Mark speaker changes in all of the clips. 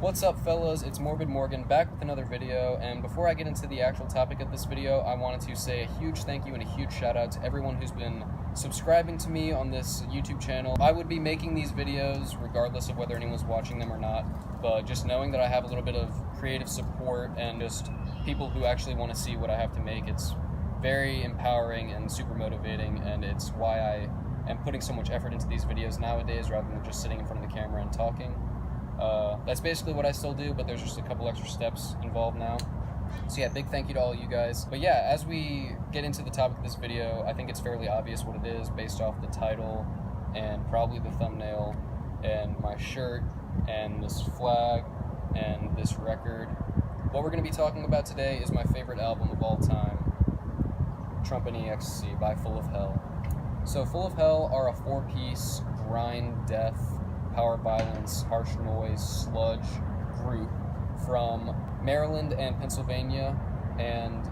Speaker 1: What's up, fellas? It's Morbid Morgan back with another video, and before I get into the actual topic of this video, I wanted to say a huge thank you and a huge shout out to everyone who's been subscribing to me on this YouTube channel. I would be making these videos regardless of whether anyone's watching them or not, but just knowing that I have a little bit of creative support and just people who actually want to see what I have to make, it's very empowering and super motivating, and it's why I am putting so much effort into these videos nowadays rather than just sitting in front of the camera and talking. That's basically what I still do, but there's just a couple extra steps involved now. So yeah, big thank you to all you guys. But yeah, as we get into the topic of this video, I think it's fairly obvious what it is based off the title and probably the thumbnail and my shirt and this flag and this record. What we're going to be talking about today is my favorite album of all time, Trumpeting, Ecstasy by Full of Hell. So Full of Hell are a 4-piece grind death, power violence, harsh noise, sludge group from Maryland and Pennsylvania, and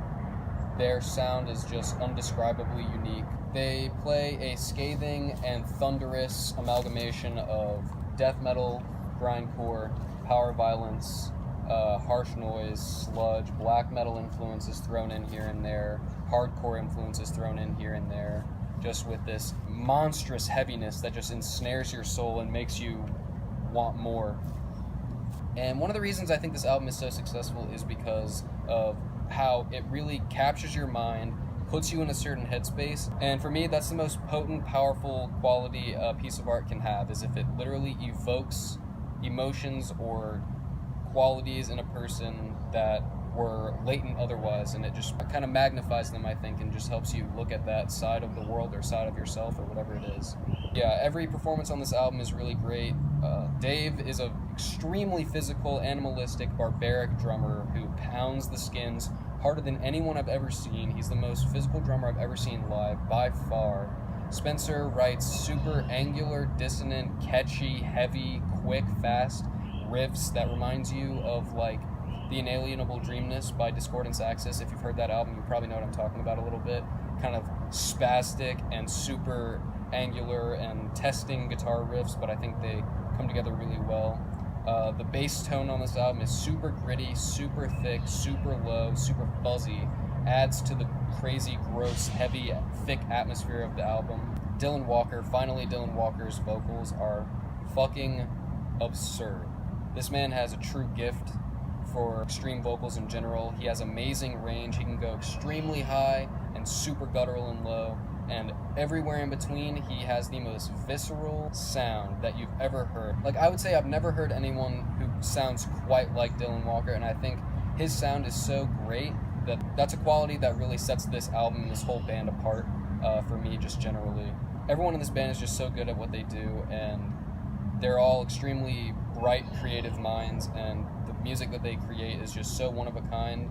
Speaker 1: their sound is just undescribably unique. They play a scathing and thunderous amalgamation of death metal, grindcore, power violence, harsh noise, sludge, black metal influences thrown in here and there, hardcore influences thrown in here and there, just with this monstrous heaviness that just ensnares your soul and makes you want more. And one of the reasons I think this album is so successful is because of how it really captures your mind, puts you in a certain headspace, and for me that's the most potent, powerful quality a piece of art can have, is if it literally evokes emotions or qualities in a person that were latent otherwise, and it just kind of magnifies them, I think, and just helps you look at that side of the world or side of yourself or whatever it is. Yeah, every performance on this album is really great. Dave is an extremely physical, animalistic, barbaric drummer who pounds the skins harder than anyone I've ever seen. He's the most physical drummer I've ever seen live, by far. Spencer writes super angular, dissonant, catchy, heavy, quick, fast riffs that reminds you of like The Inalienable Dreamness by Discordance Axis. If you've heard that album, you probably know what I'm talking about a little bit. Kind of spastic and super angular and testing guitar riffs, but I think they come together really well. The bass tone on this album is super gritty, super thick, super low, super fuzzy. Adds to the crazy, gross, heavy, thick atmosphere of the album. Dylan Walker's vocals are fucking absurd. This man has a true gift for extreme vocals in general. He has amazing range. He can go extremely high and super guttural and low, and everywhere in between he has the most visceral sound that you've ever heard. Like, I would say I've never heard anyone who sounds quite like Dylan Walker, and I think his sound is so great that that's a quality that really sets this album and this whole band apart for me, just generally. Everyone in this band is just so good at what they do, and they're all extremely bright, creative minds, and the music that they create is just so one of a kind.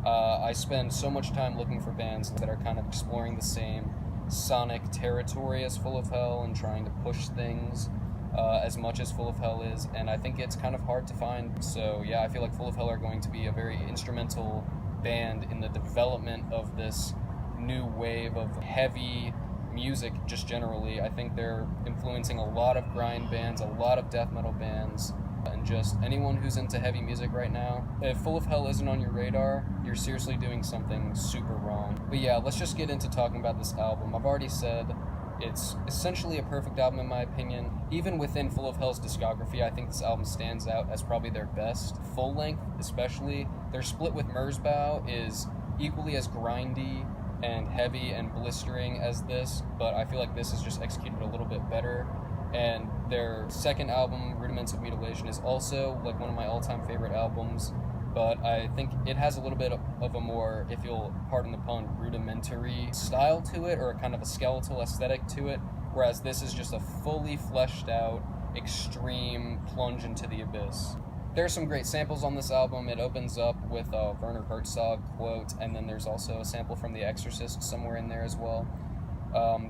Speaker 1: I spend so much time looking for bands that are kind of exploring the same sonic territory as Full of Hell and trying to push things as much as Full of Hell is, and I think it's kind of hard to find. So yeah, I feel like Full of Hell are going to be a very instrumental band in the development of this new wave of heavy music just generally. I think they're influencing a lot of grind bands, a lot of death metal bands, and just anyone who's into heavy music right now. If Full of Hell isn't on your radar, you're seriously doing something super wrong. But yeah, let's just get into talking about this album. I've already said it's essentially a perfect album in my opinion. Even within Full of Hell's discography, I think this album stands out as probably their best. Full length especially. Their split with Merzbow is equally as grindy and heavy and blistering as this, but I feel like this is just executed a little bit better. And their second album, Rudiments of Mutilation, is also like one of my all-time favorite albums, but I think it has a little bit of a more, if you'll pardon the pun, rudimentary style to it, or kind of a skeletal aesthetic to it, whereas this is just a fully fleshed out, extreme plunge into the abyss. There's some great samples on this album. It opens up with a Werner Herzog quote, and then there's also a sample from The Exorcist somewhere in there as well.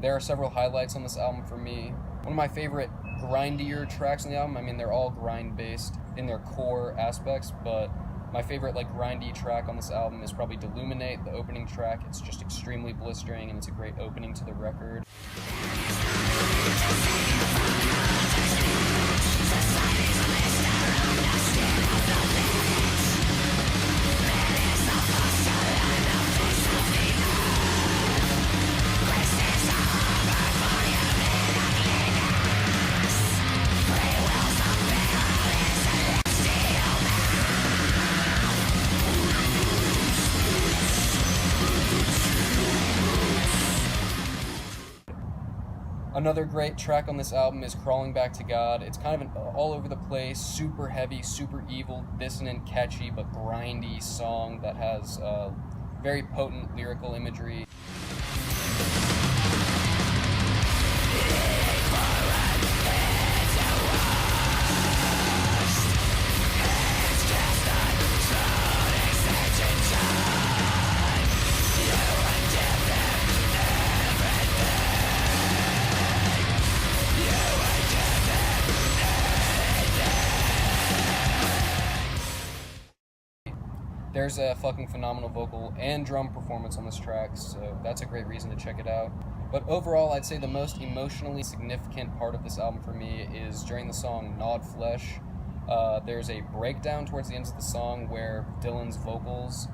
Speaker 1: There are several highlights on this album for me. One of my favorite grindier tracks on the album, I mean, they're all grind-based in their core aspects, but my favorite like grindy track on this album is probably Deluminate, the opening track. It's just extremely blistering, and it's a great opening to the record. Another great track on this album is Crawling Back to God. It's kind of an all over the place, super heavy, super evil, dissonant, catchy, but grindy song that has very potent lyrical imagery. There's a fucking phenomenal vocal and drum performance on this track, so that's a great reason to check it out. But overall, I'd say the most emotionally significant part of this album for me is during the song Gnawed Flesh. There's a breakdown towards the end of the song where Dylan's vocals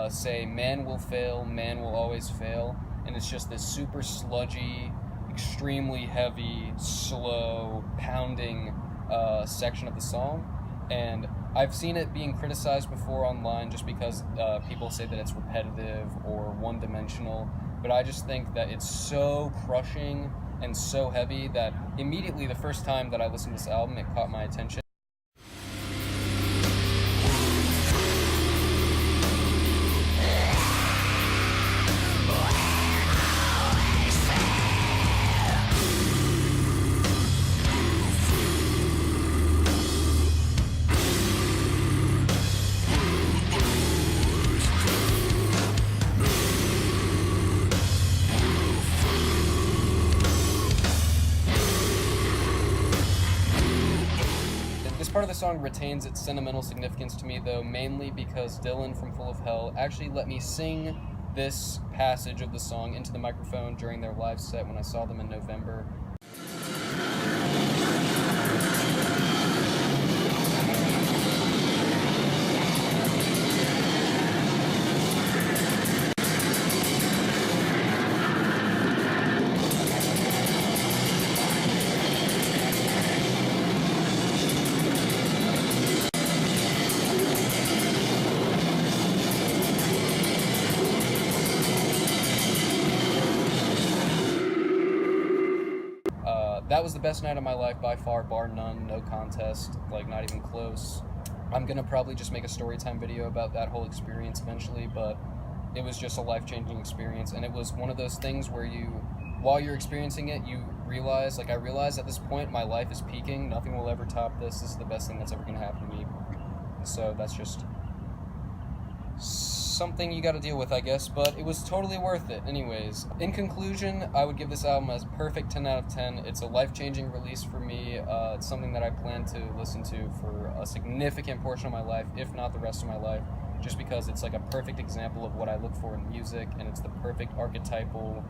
Speaker 1: say, "Man will fail, man will always fail," and it's just this super sludgy, extremely heavy, slow, pounding section of the song. And I've seen it being criticized before online just because people say that it's repetitive or one-dimensional, but I just think that it's so crushing and so heavy that immediately the first time that I listened to this album, it caught my attention. This part of the song retains its sentimental significance to me, though, mainly because Dylan from Full of Hell actually let me sing this passage of the song into the microphone during their live set when I saw them in November. That was the best night of my life by far, bar none, no contest, like not even close. I'm gonna probably just make a storytime video about that whole experience eventually, but it was just a life-changing experience, and it was one of those things where while you're experiencing it, you realize, like I realized at this point, my life is peaking, nothing will ever top this, this is the best thing that's ever gonna happen to me. So that's just something you gotta deal with, I guess, but it was totally worth it. Anyways, in conclusion, I would give this album a perfect 10 out of 10. It's a life-changing release for me. It's something that I plan to listen to for a significant portion of my life, if not the rest of my life, just because it's like a perfect example of what I look for in music, and it's the perfect archetypal,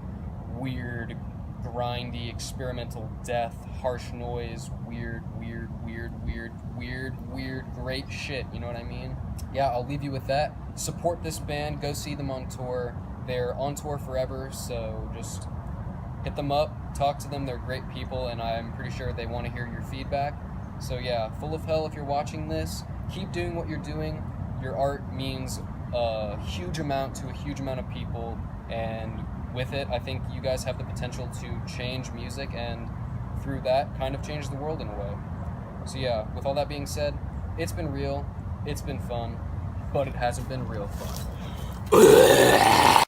Speaker 1: weird, grindy, experimental death, harsh noise, weird, great shit, you know what I mean? Yeah, I'll leave you with that. Support this band, go see them on tour. They're on tour forever, so just hit them up, talk to them, they're great people, and I'm pretty sure they want to hear your feedback. So yeah, Full of Hell, if you're watching this, keep doing what you're doing. Your art means a huge amount to a huge amount of people, and with it, I think you guys have the potential to change music, and through that, kind of change the world in a way. So yeah, with all that being said, it's been real, it's been fun, but it hasn't been real fun.
Speaker 2: The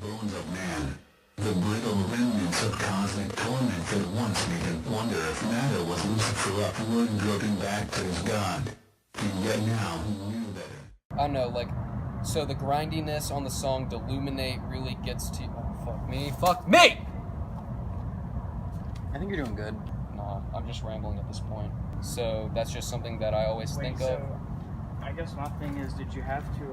Speaker 2: bones of man, the brittle remnants of cosmic torment that once made him wonder if matter was Lucifer upward groping back to his God. And yet now he knew better.
Speaker 1: I don't know, like, so the grindiness on the song Deluminate really gets to... Oh, fuck me!
Speaker 3: I think you're doing good.
Speaker 1: Nah, I'm just rambling at this point. So that's just something that I always think of.
Speaker 4: I guess my thing is, did you have to